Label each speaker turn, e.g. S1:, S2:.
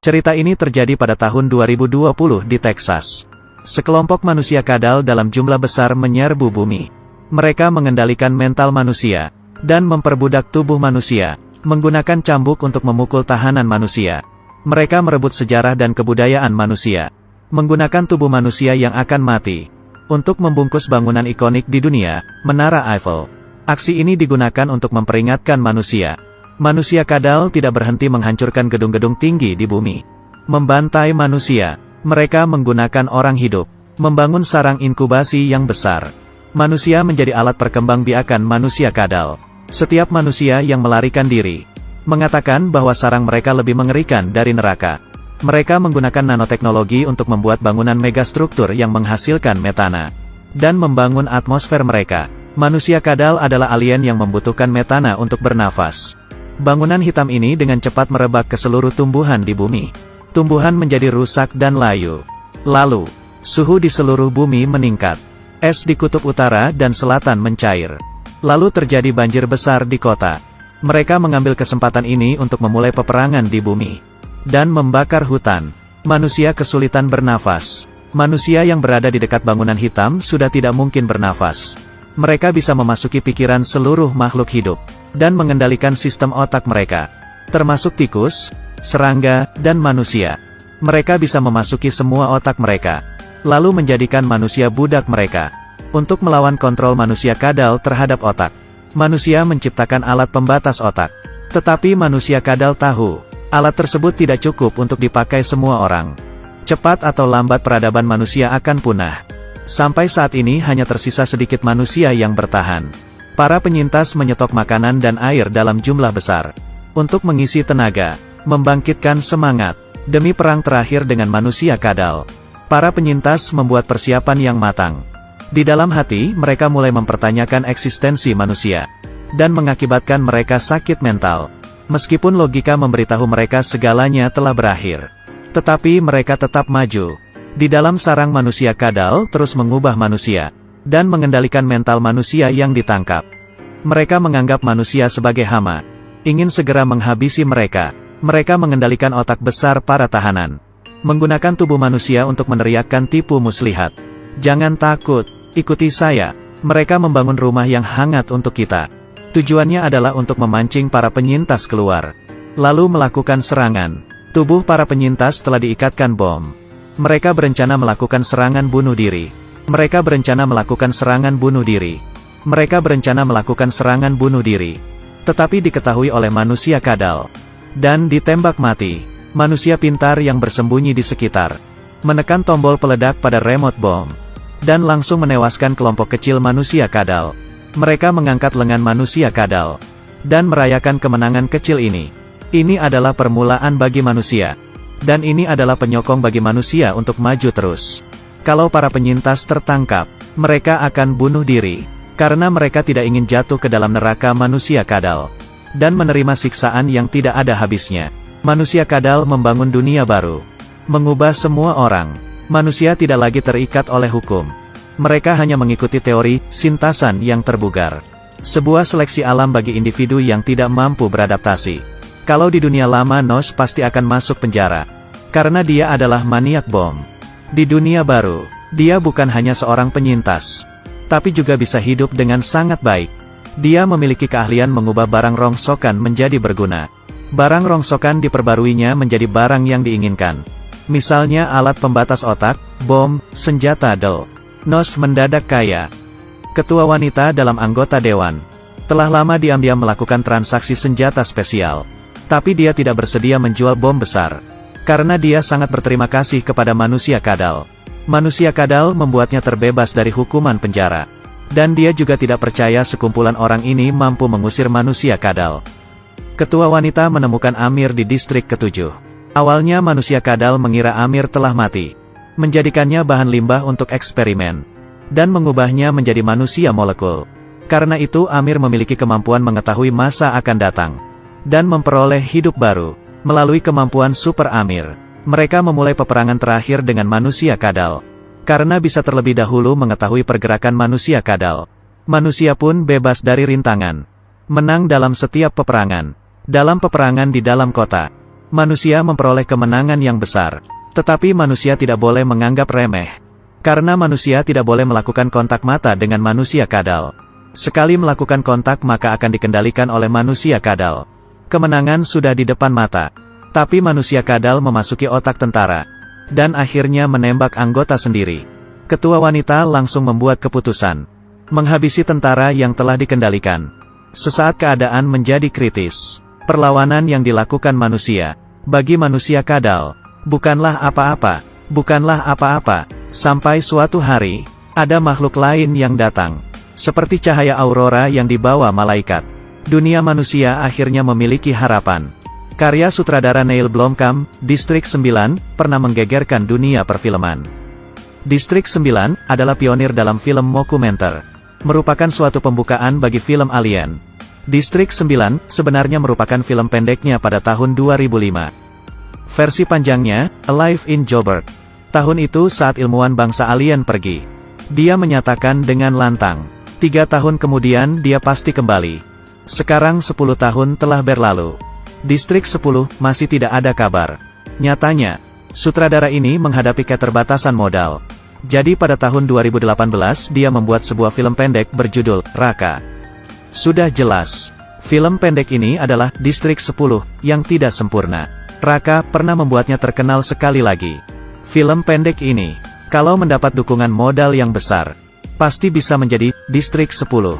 S1: Cerita ini terjadi pada tahun 2020 di Texas. Sekelompok manusia kadal dalam jumlah besar menyerbu bumi. Mereka mengendalikan mental manusia, dan memperbudak tubuh manusia, menggunakan cambuk untuk memukul tahanan manusia. Mereka merebut sejarah dan kebudayaan manusia, menggunakan tubuh manusia yang akan mati, untuk membungkus bangunan ikonik di dunia, Menara Eiffel. Aksi ini digunakan untuk memperingatkan manusia. Manusia kadal tidak berhenti menghancurkan gedung-gedung tinggi di bumi. Membantai manusia. Mereka menggunakan orang hidup. Membangun sarang inkubasi yang besar. Manusia menjadi alat perkembangbiakan manusia kadal. Setiap manusia yang melarikan diri mengatakan bahwa sarang mereka lebih mengerikan dari neraka. Mereka menggunakan nanoteknologi untuk membuat bangunan megastruktur yang menghasilkan metana dan membangun atmosfer mereka. Manusia kadal adalah alien yang membutuhkan metana untuk bernafas. Bangunan hitam ini dengan cepat merebak ke seluruh tumbuhan di bumi. Tumbuhan menjadi rusak dan layu. Lalu, suhu di seluruh bumi meningkat. Es di kutub utara dan selatan mencair. Lalu terjadi banjir besar di kota. Mereka mengambil kesempatan ini untuk memulai peperangan di bumi dan membakar hutan. Manusia kesulitan bernafas. Manusia yang berada di dekat bangunan hitam sudah tidak mungkin bernafas. Mereka bisa memasuki pikiran seluruh makhluk hidup, dan mengendalikan sistem otak mereka, termasuk tikus, serangga, dan manusia. Mereka bisa memasuki semua otak mereka, lalu menjadikan manusia budak mereka. Untuk melawan kontrol manusia kadal terhadap otak, manusia menciptakan alat pembatas otak. Tetapi manusia kadal tahu, alat tersebut tidak cukup untuk dipakai semua orang. Cepat atau lambat peradaban manusia akan punah. Sampai saat ini hanya tersisa sedikit manusia yang bertahan. Para penyintas menyetok makanan dan air dalam jumlah besar, untuk mengisi tenaga, membangkitkan semangat, demi perang terakhir dengan manusia kadal. Para penyintas membuat persiapan yang matang. Di dalam hati, mereka mulai mempertanyakan eksistensi manusia, dan mengakibatkan mereka sakit mental. Meskipun logika memberitahu mereka segalanya telah berakhir, tetapi mereka tetap maju. Di dalam sarang manusia kadal terus mengubah manusia, dan mengendalikan mental manusia yang ditangkap. Mereka menganggap manusia sebagai hama, ingin segera menghabisi mereka. Mereka mengendalikan otak besar para tahanan, menggunakan tubuh manusia untuk meneriakkan tipu muslihat. Jangan takut, ikuti saya. Mereka membangun rumah yang hangat untuk kita. Tujuannya adalah untuk memancing para penyintas keluar, lalu melakukan serangan. Tubuh para penyintas telah diikatkan bom. Mereka berencana melakukan serangan bunuh diri. Mereka berencana melakukan serangan bunuh diri. Mereka berencana melakukan serangan bunuh diri. Tetapi diketahui oleh manusia kadal, dan ditembak mati. Manusia pintar yang bersembunyi di sekitar, menekan tombol peledak pada remote bom, dan langsung menewaskan kelompok kecil manusia kadal. Mereka mengangkat lengan manusia kadal, dan merayakan kemenangan kecil ini. Ini adalah permulaan bagi manusia. Dan ini adalah penyokong bagi manusia untuk maju terus. Kalau para penyintas tertangkap, mereka akan bunuh diri, karena mereka tidak ingin jatuh ke dalam neraka manusia kadal, dan menerima siksaan yang tidak ada habisnya. Manusia kadal membangun dunia baru, mengubah semua orang. Manusia tidak lagi terikat oleh hukum. Mereka hanya mengikuti teori sintasan yang terbugar. Sebuah seleksi alam bagi individu yang tidak mampu beradaptasi. Kalau di dunia lama Nos pasti akan masuk penjara, karena dia adalah maniak bom. Di dunia baru, dia bukan hanya seorang penyintas, tapi juga bisa hidup dengan sangat baik. Dia memiliki keahlian mengubah barang rongsokan menjadi berguna. Barang rongsokan diperbaruinya menjadi barang yang diinginkan. Misalnya alat pembatas otak, bom, senjata del. Nos mendadak kaya. Ketua wanita dalam anggota dewan telah lama diam-diam melakukan transaksi senjata spesial. Tapi dia tidak bersedia menjual bom besar, karena dia sangat berterima kasih kepada manusia kadal. Manusia kadal membuatnya terbebas dari hukuman penjara. Dan dia juga tidak percaya sekumpulan orang ini mampu mengusir manusia kadal. Ketua wanita menemukan Amir di distrik ke-7. Awalnya manusia kadal mengira Amir telah mati, menjadikannya bahan limbah untuk eksperimen, dan mengubahnya menjadi manusia molekul. Karena itu Amir memiliki kemampuan mengetahui masa akan datang, dan memperoleh hidup baru. Melalui kemampuan Super Amir, mereka memulai peperangan terakhir dengan manusia kadal. Karena bisa terlebih dahulu mengetahui pergerakan manusia kadal, manusia pun bebas dari rintangan. Menang dalam setiap peperangan. Dalam peperangan di dalam kota, Manusia memperoleh kemenangan yang besar. Tetapi manusia tidak boleh menganggap remeh. Karena manusia tidak boleh melakukan kontak mata dengan manusia kadal. Sekali melakukan kontak maka akan dikendalikan oleh manusia kadal. Kemenangan sudah di depan mata. Tapi manusia kadal memasuki otak tentara. Dan akhirnya menembak anggota sendiri. Ketua wanita langsung membuat keputusan. Menghabisi tentara yang telah dikendalikan. Sesaat keadaan menjadi kritis. Perlawanan yang dilakukan manusia, bagi manusia kadal, bukanlah apa-apa, bukanlah apa-apa. Sampai suatu hari, ada makhluk lain yang datang. Seperti cahaya aurora yang dibawa malaikat. Dunia manusia akhirnya memiliki harapan. Karya sutradara Neil Blomkamp, Distrik 9, pernah menggegerkan dunia perfilman. Distrik 9 adalah pionir dalam film mockumentary. Merupakan suatu pembukaan bagi film Alien. Distrik 9 sebenarnya merupakan film pendeknya pada tahun 2005. Versi panjangnya, Alive in Joburg. Tahun itu saat ilmuwan bangsa alien pergi. Dia menyatakan dengan lantang, 3 tahun kemudian dia pasti kembali. Sekarang 10 tahun telah berlalu. Distrik 10 masih tidak ada kabar. Nyatanya, sutradara ini menghadapi keterbatasan modal. Jadi pada tahun 2018 dia membuat sebuah film pendek berjudul Raka. Sudah jelas, film pendek ini adalah Distrik 10 yang tidak sempurna. Raka pernah membuatnya terkenal sekali lagi. Film pendek ini, kalau mendapat dukungan modal yang besar, pasti bisa menjadi Distrik 10.